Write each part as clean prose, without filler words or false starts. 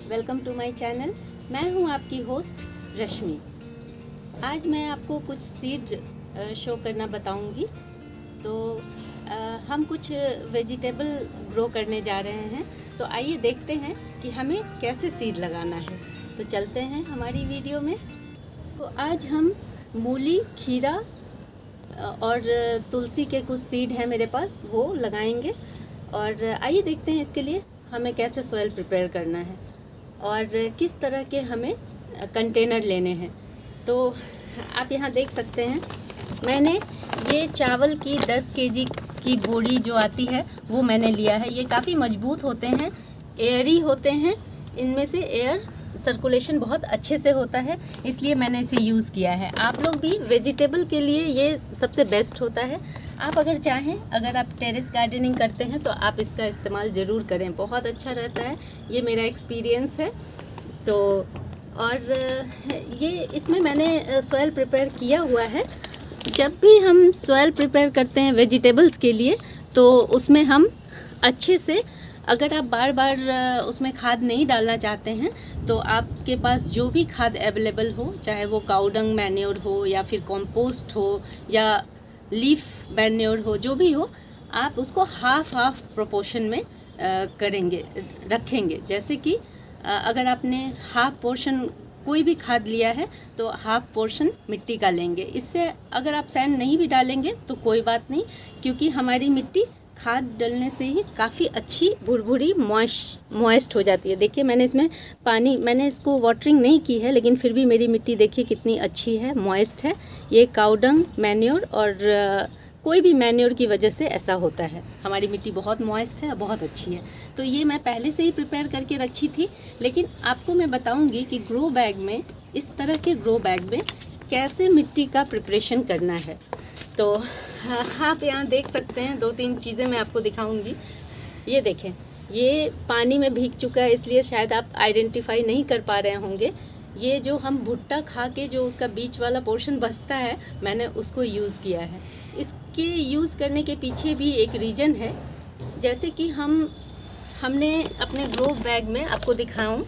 Welcome to my channel. मैं हूं आपकी होस्ट रश्मि। आज मैं आपको कुछ सीड शो करना बताऊंगी। तो हम कुछ वेजिटेबल ग्रो करने जा रहे हैं, तो आइए देखते हैं कि हमें कैसे सीड लगाना है। तो चलते हैं हमारी वीडियो में। तो आज हम मूली, खीरा और तुलसी के कुछ सीड हैं मेरे पास, वो लगाएंगे। और आइए देखते हैं इसके लिए हमें कैसे सॉइल प्रिपेयर करना है और किस तरह के हमें कंटेनर लेने हैं। तो आप यहाँ देख सकते हैं, मैंने ये चावल की 10 केजी की बोरी जो आती है वो मैंने लिया है। ये काफ़ी मजबूत होते हैं, एयरी होते हैं, इनमें से एयर सर्कुलेशन बहुत अच्छे से होता है, इसलिए मैंने इसे यूज़ किया है। आप लोग भी वेजिटेबल के लिए ये सबसे बेस्ट होता है। आप अगर चाहें, अगर आप टेरेस गार्डनिंग करते हैं तो आप इसका इस्तेमाल ज़रूर करें, बहुत अच्छा रहता है। ये मेरा एक्सपीरियंस है। तो और ये इसमें मैंने सॉइल प्रिपेयर किया हुआ है। जब भी हम सॉइल प्रिपेयर करते हैं वेजिटेबल्स के लिए, तो उसमें हम अच्छे से, अगर आप बार बार उसमें खाद नहीं डालना चाहते हैं तो आपके पास जो भी खाद अवेलेबल हो, चाहे वो काउडंग मैन्योर हो या फिर कंपोस्ट हो या लीफ मैन्योर हो, जो भी हो, आप उसको हाफ प्रोपोर्शन में रखेंगे। जैसे कि अगर आपने हाफ पोर्शन कोई भी खाद लिया है तो हाफ पोर्शन मिट्टी का लेंगे। इससे अगर आप सैंड नहीं भी डालेंगे तो कोई बात नहीं, क्योंकि हमारी मिट्टी खाद डालने से ही काफ़ी अच्छी भुरभुरी मॉइस्ट हो जाती है। देखिए, मैंने इसमें पानी, मैंने इसको वाटरिंग नहीं की है, लेकिन फिर भी मेरी मिट्टी देखिए कितनी अच्छी है, मॉइस्ट है। ये काउडंग मैन्योर और कोई भी मैन्योर की वजह से ऐसा होता है। हमारी मिट्टी बहुत मॉइस्ट है, बहुत अच्छी है। तो ये मैं पहले से ही प्रिपेयर करके रखी थी, लेकिन आपको मैं बताऊंगी कि ग्रो बैग में, इस तरह के ग्रो बैग में कैसे मिट्टी का प्रिपरेशन करना है। तो आप यहाँ देख सकते हैं, 2-3 चीज़ें मैं आपको दिखाऊंगी। ये देखें, ये पानी में भीग चुका है, इसलिए शायद आप आइडेंटिफाई नहीं कर पा रहे होंगे। ये जो हम भुट्टा खा के जो उसका बीच वाला पोर्शन बचता है, मैंने उसको यूज़ किया है। इसके यूज़ करने के पीछे भी एक रीज़न है। जैसे कि हमने अपने ग्रो बैग में, आपको दिखाऊं,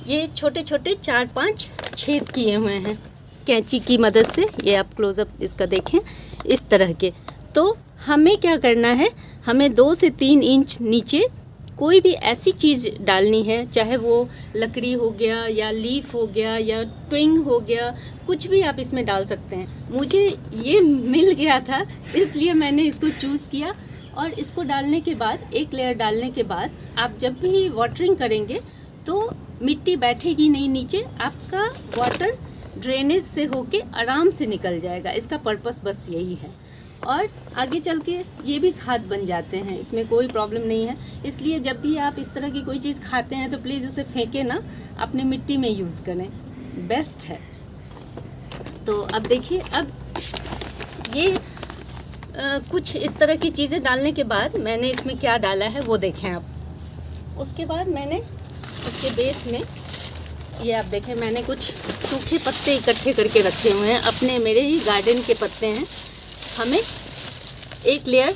ये छोटे छोटे 4-5 छेद किए हुए हैं कैंची की मदद से। ये आप क्लोज़अप इसका देखें, इस तरह के। तो हमें क्या करना है, हमें 2 से 3 इंच नीचे कोई भी ऐसी चीज़ डालनी है, चाहे वो लकड़ी हो गया या लीफ हो गया या ट्विंग हो गया, कुछ भी आप इसमें डाल सकते हैं। मुझे ये मिल गया था, इसलिए मैंने इसको चूज़ किया। और इसको डालने के बाद, एक लेयर डालने के बाद, आप जब भी वाटरिंग करेंगे तो मिट्टी बैठेगी नहीं नीचे, आपका वाटर ड्रेनेज से होके आराम से निकल जाएगा। इसका पर्पस बस यही है। और आगे चल के ये भी खाद बन जाते हैं, इसमें कोई प्रॉब्लम नहीं है। इसलिए जब भी आप इस तरह की कोई चीज़ खाते हैं तो प्लीज़ उसे फेंके ना, अपनी मिट्टी में यूज़ करें, बेस्ट है। तो अब देखिए, अब ये कुछ इस तरह की चीज़ें डालने के बाद मैंने इसमें क्या डाला है वो देखें आप। उसके बाद मैंने उसके बेस में, ये आप देखें, मैंने कुछ सूखे पत्ते इकट्ठे करके रखे हुए हैं, अपने मेरे ही गार्डन के पत्ते हैं। हमें एक लेयर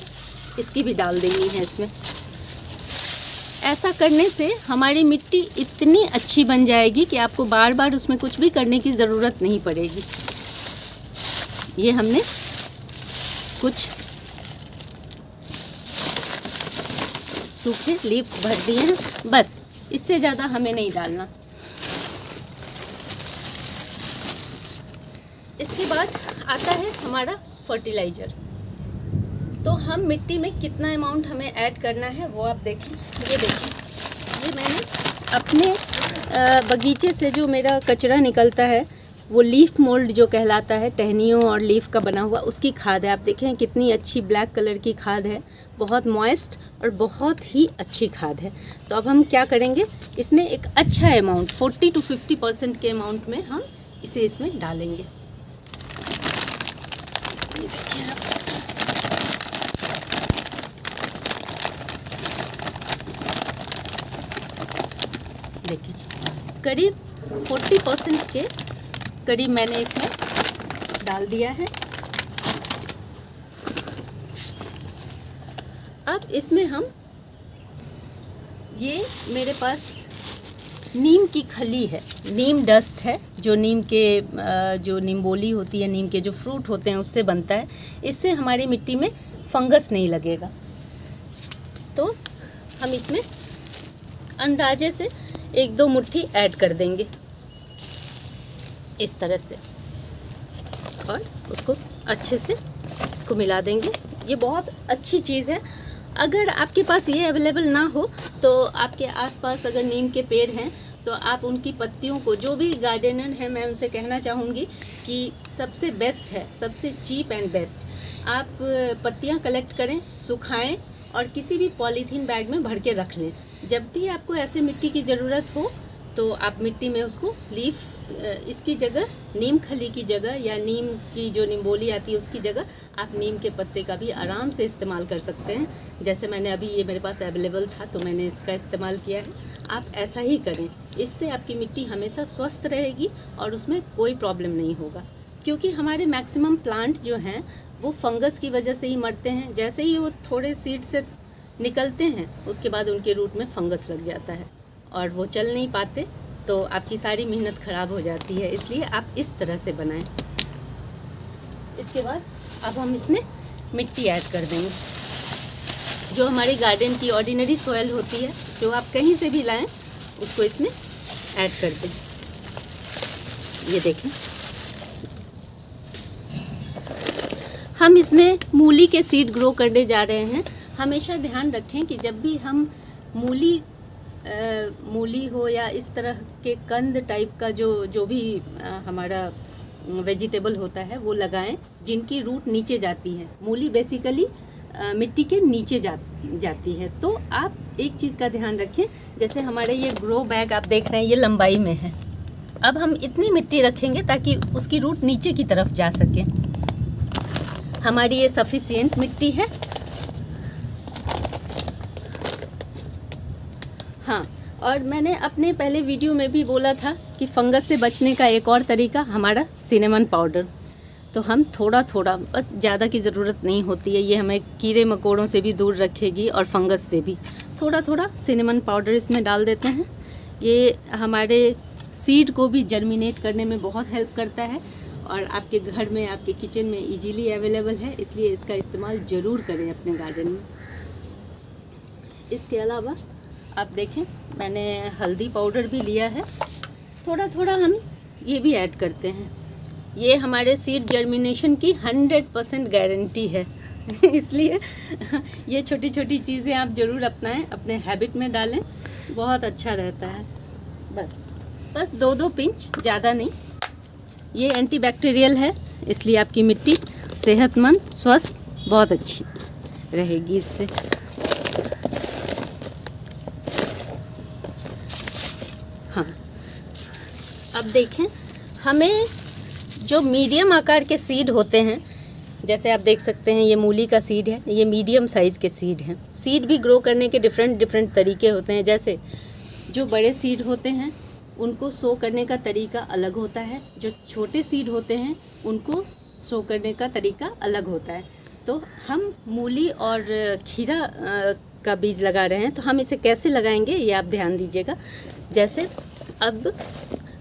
इसकी भी डाल देनी है इसमें। ऐसा करने से हमारी मिट्टी इतनी अच्छी बन जाएगी कि आपको बार बार उसमें कुछ भी करने की ज़रूरत नहीं पड़ेगी। ये हमने कुछ सूखे लीव्स भर दिए हैं, बस, इससे ज़्यादा हमें नहीं डालना। इसके बाद आता है हमारा फर्टिलाइज़र। तो हम मिट्टी में कितना अमाउंट हमें ऐड करना है वो आप देखें। ये देखें, ये मैंने अपने बगीचे से जो मेरा कचरा निकलता है, वो लीफ मोल्ड जो कहलाता है, टहनियों और लीफ का बना हुआ, उसकी खाद है। आप देखें कितनी अच्छी ब्लैक कलर की खाद है, बहुत मॉइस्ट और बहुत ही अच्छी खाद है। तो अब हम क्या करेंगे, इसमें एक अच्छा अमाउंट, 40 to 50% के अमाउंट में हम इसे इसमें डालेंगे। ये देखिए आप, देखिए करीब 40% के करीब मैंने इसमें डाल दिया है। अब इसमें हम, ये मेरे पास नीम की खली है, नीम डस्ट है, जो नीम के जो नीमबोली होती है, नीम के जो फ्रूट होते हैं उससे बनता है। इससे हमारी मिट्टी में फंगस नहीं लगेगा। तो हम इसमें अंदाजे से 1-2 मुट्ठी ऐड कर देंगे इस तरह से, और उसको अच्छे से इसको मिला देंगे। ये बहुत अच्छी चीज़ है। अगर आपके पास ये अवेलेबल ना हो तो आपके आसपास अगर नीम के पेड़ हैं तो आप उनकी पत्तियों को, जो भी गार्डनर हैं मैं उनसे कहना चाहूँगी कि सबसे बेस्ट है, सबसे चीप एंड बेस्ट, आप पत्तियाँ कलेक्ट करें, सुखाएं और किसी भी पॉलीथीन बैग में भर के रख लें। जब भी आपको ऐसे मिट्टी की ज़रूरत हो तो आप मिट्टी में उसको लीफ, इसकी जगह नीम खली की जगह या नीम की जो नीमबोली आती है उसकी जगह आप नीम के पत्ते का भी आराम से इस्तेमाल कर सकते हैं। जैसे मैंने अभी, ये मेरे पास अवेलेबल था तो मैंने इसका इस्तेमाल किया है। आप ऐसा ही करें, इससे आपकी मिट्टी हमेशा स्वस्थ रहेगी और उसमें कोई प्रॉब्लम नहीं होगा। क्योंकि हमारे मैक्सिमम प्लांट जो हैं वो फंगस की वजह से ही मरते हैं। जैसे ही वो थोड़े सीड से निकलते हैं उसके बाद उनके रूट में फंगस लग जाता है और वो चल नहीं पाते, तो आपकी सारी मेहनत ख़राब हो जाती है। इसलिए आप इस तरह से बनाएं। इसके बाद अब हम इसमें मिट्टी ऐड कर देंगे, जो हमारे गार्डन की ऑर्डिनरी सॉइल होती है, जो आप कहीं से भी लाएं उसको इसमें ऐड कर दें। ये देखें, हम इसमें मूली के सीड ग्रो करने जा रहे हैं। हमेशा ध्यान रखें कि जब भी हम मूली हो या इस तरह के कंद टाइप का जो भी हमारा वेजिटेबल होता है वो लगाएं जिनकी रूट नीचे जाती है। मूली बेसिकली मिट्टी के नीचे जाती है। तो आप एक चीज़ का ध्यान रखें, जैसे हमारे ये ग्रो बैग आप देख रहे हैं ये लंबाई में है। अब हम इतनी मिट्टी रखेंगे ताकि उसकी रूट नीचे की तरफ जा सके। हमारी ये सफिशिएंट मिट्टी है। हाँ, और मैंने अपने पहले वीडियो में भी बोला था कि फंगस से बचने का एक और तरीका हमारा सिनेमन पाउडर। तो हम थोड़ा थोड़ा, बस ज़्यादा की ज़रूरत नहीं होती है, ये हमें कीड़े मकोड़ों से भी दूर रखेगी और फंगस से भी। थोड़ा थोड़ा सिनेमन पाउडर इसमें डाल देते हैं। ये हमारे सीड को भी जर्मिनेट करने में बहुत हेल्प करता है और आपके घर में, आपके किचन में इजीली अवेलेबल है, इसलिए इसका इस्तेमाल ज़रूर करें अपने गार्डन में। इसके अलावा आप देखें मैंने हल्दी पाउडर भी लिया है। थोड़ा थोड़ा हम ये भी ऐड करते हैं। ये हमारे सीड जर्मिनेशन की 100% गारंटी है इसलिए ये छोटी छोटी चीज़ें आप ज़रूर अपनाएं, अपने हैबिट में डालें, बहुत अच्छा रहता है। बस 2-2 पिंच, ज़्यादा नहीं। ये एंटीबैक्टीरियल है, इसलिए आपकी मिट्टी सेहतमंद, स्वस्थ, बहुत अच्छी रहेगी इससे। हाँ, अब देखें, हमें जो मीडियम आकार के सीड होते हैं, जैसे आप देख सकते हैं ये मूली का सीड है, ये मीडियम साइज़ के सीड हैं। सीड भी ग्रो करने के डिफरेंट तरीके होते हैं। जैसे जो बड़े सीड होते हैं उनको सो करने का तरीका अलग होता है, जो छोटे सीड होते हैं उनको सो करने का तरीका अलग होता है। तो हम मूली और खीरा का बीज लगा रहे हैं, तो हम इसे कैसे लगाएंगे ये आप ध्यान दीजिएगा। जैसे अब,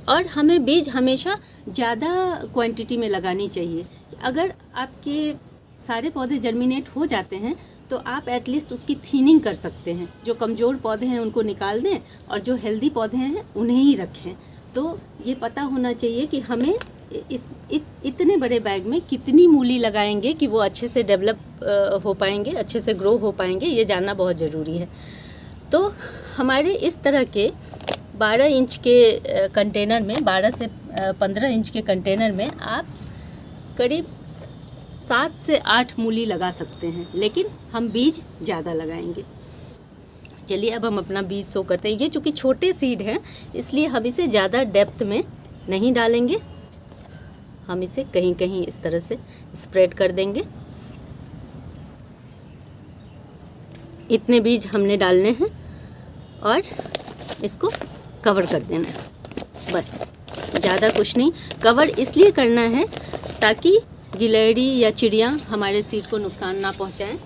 और हमें बीज हमेशा ज़्यादा क्वांटिटी में लगानी चाहिए। अगर आपके सारे पौधे जर्मिनेट हो जाते हैं तो आप एटलीस्ट उसकी थिनिंग कर सकते हैं। जो कमज़ोर पौधे हैं उनको निकाल दें और जो हेल्दी पौधे हैं उन्हें ही रखें। तो ये पता होना चाहिए कि हमें इतने बड़े बैग में कितनी मूली लगाएंगे कि वो अच्छे से डेवलप हो पाएंगे, अच्छे से ग्रो हो पाएंगे, ये जानना बहुत ज़रूरी है। तो हमारे इस तरह के 12 इंच के कंटेनर में, 12 से 15 इंच के कंटेनर में आप करीब 7 से 8 मूली लगा सकते हैं, लेकिन हम बीज ज़्यादा लगाएंगे। चलिए अब हम अपना बीज सो करते हैं। ये चूँकि छोटे सीड हैं इसलिए हम इसे ज़्यादा डेप्थ में नहीं डालेंगे, हम इसे कहीं कहीं इस तरह से स्प्रेड कर देंगे। इतने बीज हमने डालने हैं और इसको कवर कर देना है, बस ज़्यादा कुछ नहीं। कवर इसलिए करना है ताकि गिलहरी या चिड़िया हमारे सीड को नुकसान ना पहुंचाएं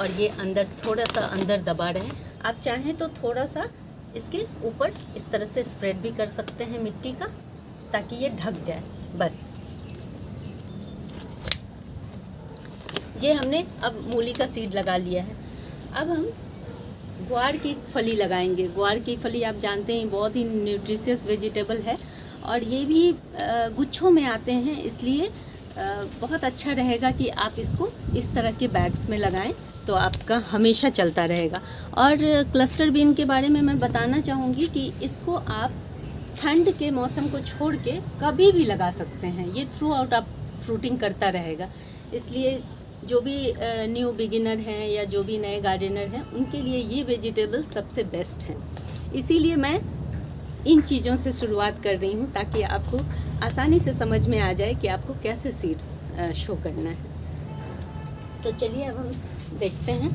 और ये अंदर, थोड़ा सा अंदर दबा रहे। आप चाहें तो थोड़ा सा इसके ऊपर इस तरह से स्प्रेड भी कर सकते हैं मिट्टी का, ताकि ये ढक जाए। बस ये हमने अब मूली का सीड लगा लिया है। अब हम ग्वार की फली लगाएंगे। ग्वार की फली आप जानते हैं बहुत ही न्यूट्रिशियस वेजिटेबल है, और ये भी गुच्छों में आते हैं, इसलिए बहुत अच्छा रहेगा कि आप इसको इस तरह के बैग्स में लगाएं, तो आपका हमेशा चलता रहेगा। और क्लस्टर बीन के बारे में मैं बताना चाहूँगी कि इसको आप ठंड के मौसम को छोड़ के कभी भी लगा सकते हैं, ये थ्रू आउट आप फ्रूटिंग करता रहेगा। इसलिए जो भी न्यू बिगिनर हैं या जो भी नए गार्डनर हैं, उनके लिए ये वेजिटेबल सबसे बेस्ट हैं। इसीलिए मैं इन चीज़ों से शुरुआत कर रही हूँ, ताकि आपको आसानी से समझ में आ जाए कि आपको कैसे सीड्स शो करना है। तो चलिए अब हम देखते हैं।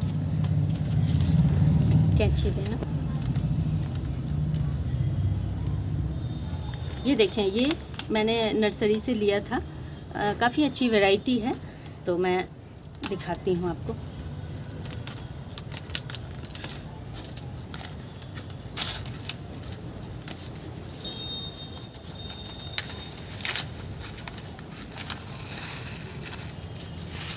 कैंची देना। ये देखें, ये मैंने नर्सरी से लिया था, काफ़ी अच्छी वैरायटी है, तो मैं दिखाती हूँ आपको।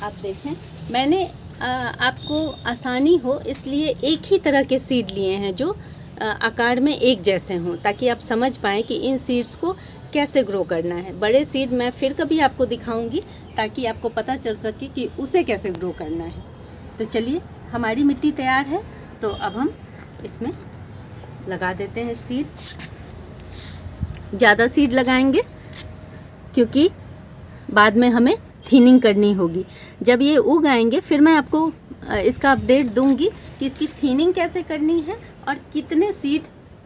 आप देखें, मैंने आपको आसानी हो इसलिए एक ही तरह के सीड लिए हैं जो आकार में एक जैसे हों, ताकि आप समझ पाएँ कि इन सीड्स को कैसे ग्रो करना है। बड़े सीड मैं फिर कभी आपको दिखाऊंगी, ताकि आपको पता चल सके कि उसे कैसे ग्रो करना है। तो चलिए, हमारी मिट्टी तैयार है, तो अब हम इसमें लगा देते हैं सीड। ज़्यादा सीड लगाएंगे क्योंकि बाद में हमें थिनिंग करनी होगी। जब ये उग आएंगे फिर मैं आपको इसका अपडेट दूंगी कि इसकी थिनिंग कैसे करनी है और कितने सीड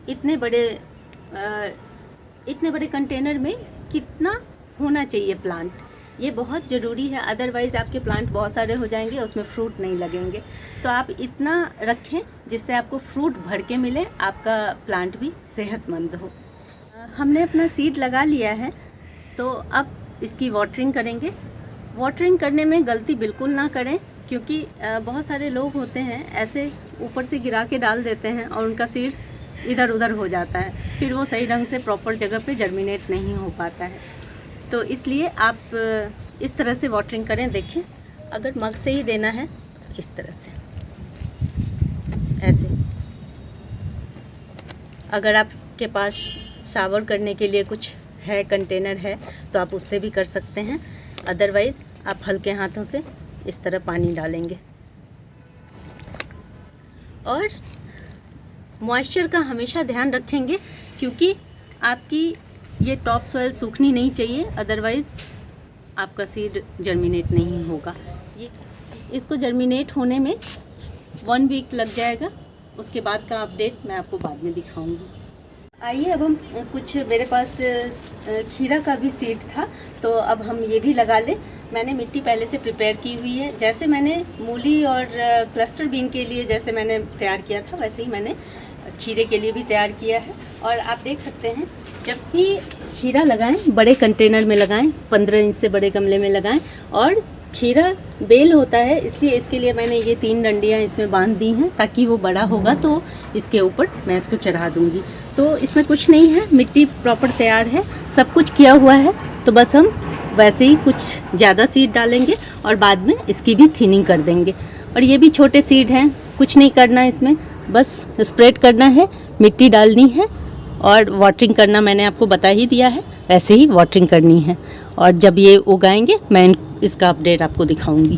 इतने बड़े कंटेनर में कितना होना चाहिए प्लांट। ये बहुत ज़रूरी है, अदरवाइज़ आपके प्लांट बहुत सारे हो जाएंगे, उसमें फ्रूट नहीं लगेंगे। तो आप इतना रखें जिससे आपको फ्रूट भर के मिले, आपका प्लांट भी सेहतमंद हो। हमने अपना सीड लगा लिया है, तो अब इसकी वाटरिंग करेंगे। वाटरिंग करने में गलती बिल्कुल ना करें, क्योंकि बहुत सारे लोग होते हैं ऐसे ऊपर से गिरा के डाल देते हैं और उनका सीड्स इधर उधर हो जाता है, फिर वो सही ढंग से प्रॉपर जगह पे जर्मिनेट नहीं हो पाता है। तो इसलिए आप इस तरह से वाटरिंग करें। देखें, अगर मग से ही देना है इस तरह से, ऐसे। अगर आपके पास शावर करने के लिए कुछ है, कंटेनर है, तो आप उससे भी कर सकते हैं। अदरवाइज़ आप हल्के हाथों से इस तरह पानी डालेंगे। और मॉइस्चर का हमेशा ध्यान रखेंगे, क्योंकि आपकी ये टॉप सॉइल सूखनी नहीं चाहिए, अदरवाइज़ आपका सीड जर्मिनेट नहीं होगा। ये इसको जर्मिनेट होने में 1 वीक लग जाएगा, उसके बाद का अपडेट मैं आपको बाद में दिखाऊंगी। आइए, अब हम कुछ, मेरे पास खीरा का भी सीड था, तो अब हम ये भी लगा लें। मैंने मिट्टी पहले से प्रिपेयर की हुई है, जैसे मैंने मूली और क्लस्टर बीन के लिए जैसे मैंने तैयार किया था, वैसे ही मैंने खीरे के लिए भी तैयार किया है। और आप देख सकते हैं, जब भी खीरा लगाएं बड़े कंटेनर में लगाएं, 15 इंच से बड़े गमले में लगाएं। और खीरा बेल होता है, इसलिए इसके लिए मैंने ये 3 डंडियाँ इसमें बांध दी हैं, ताकि वो बड़ा होगा तो इसके ऊपर मैं इसको चढ़ा दूँगी। तो इसमें कुछ नहीं है, मिट्टी प्रॉपर तैयार है, सब कुछ किया हुआ है। तो बस हम वैसे ही कुछ ज़्यादा सीड डालेंगे और बाद में इसकी भी थिनिंग कर देंगे। और ये भी छोटे सीड हैं, कुछ नहीं करना है इसमें, बस स्प्रेड करना है, मिट्टी डालनी है और वाटरिंग करना मैंने आपको बता ही दिया है, वैसे ही वाटरिंग करनी है। और जब ये उगाएंगे मैं इसका अपडेट आपको दिखाऊंगी।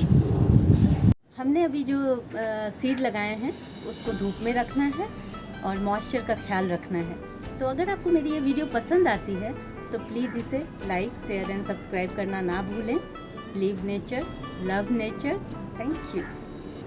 हमने अभी जो सीड लगाए हैं उसको धूप में रखना है और मॉइस्चर का ख्याल रखना है। तो अगर आपको मेरी ये वीडियो पसंद आती है तो प्लीज़ इसे लाइक, शेयर एंड सब्सक्राइब करना ना भूलें। Live nature, love nature. Thank you.